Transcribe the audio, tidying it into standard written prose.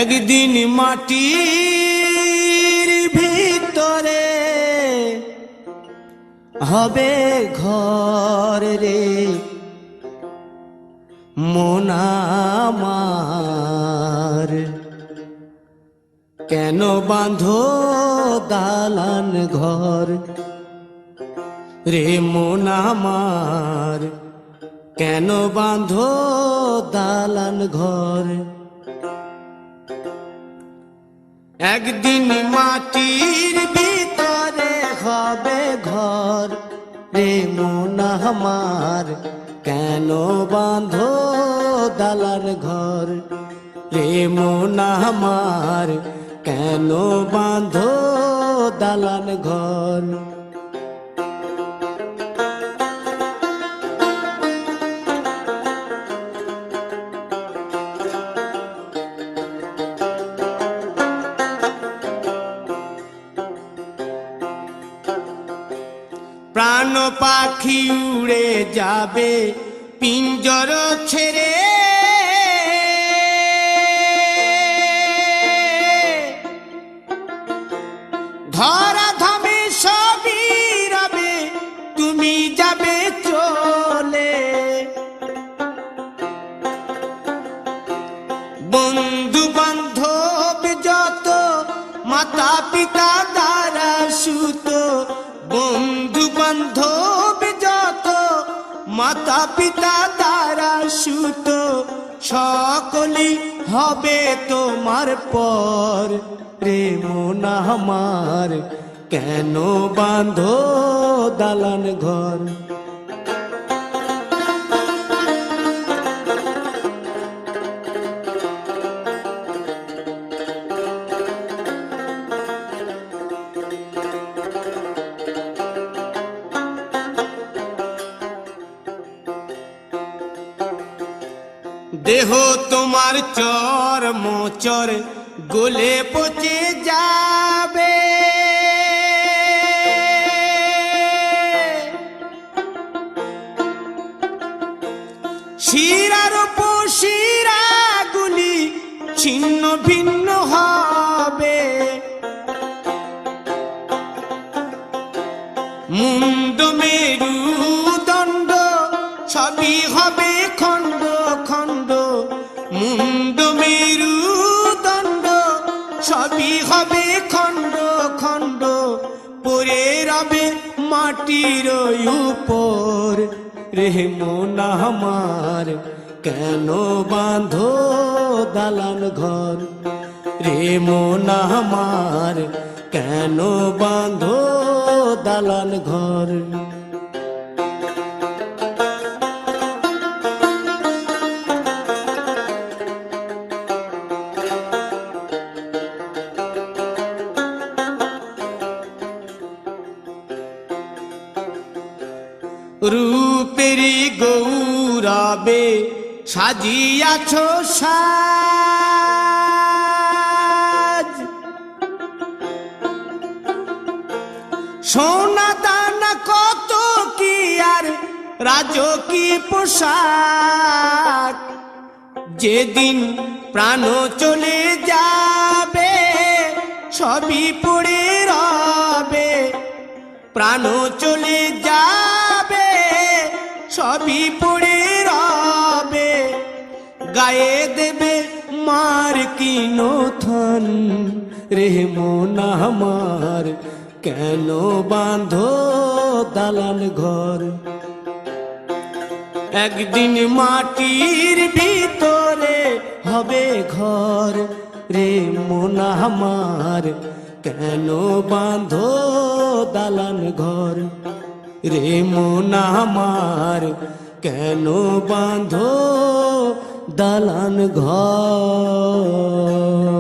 একদিন মাটির ভিতরে হবে ঘর রে মন আমার, কেন বাঁধো দালান ঘর রে মন আমার, কেন বাঁধো দালান ঘর। একদিন মাটির ভিতরে হবে ঘর রে মন আমার, কেন বাঁধো দালান ঘর রে মন আমার, কেন বাঁধো দালান ঘর। প্রাণ পাখি উড়ে যাবে পিঞ্জর ছেড়ে, ধরা ধামে সবই রবে তুমি যাবে চলে। বন্ধু বান্ধব যত মাতা পিতা দ্বারা সুত, বন্ধু বান্ধব যত মাতা পিতা দ্বারা সুত, সকলই হবে তোমার পর রে মন আমার, কেন বাঁধো দালান ঘর। দেহ তোমার চর মোচর গলে পচে যাবে, শিরার উপশিরা গুলি ছিন্ন ভিন্ন হবে, মুন্ড মেরুদণ্ড সবই হবে খণ্ড খণ্ড, মুন্ড মেরুদণ্ড সবই হবে খণ্ড খণ্ড, পড়ে রবে মাটির উপর রে মন আমার, কেন বাঁধো দালান ঘর রে মন আমার, কেন বাঁধো দালান ঘর। রূপেরি গৌরবে সাজিয়াছ সাজ, সোনা দানা কত কি আর রাজকী পোশাক, যেদিন প্রাণ চলে যাবে সবই পড়ে রবে, প্রাণ চলে যাবে সবই পড়ে রবে, গায়ে দেবে মার কি নথন রে মন আমার, কেন বাঁধো দালান ঘর। একদিন মাটির ভিতরে হবে ঘর রে মন আমার, কেন বাঁধো দালান ঘর রে মন আমার, কেন বাঁধো দালান ঘর।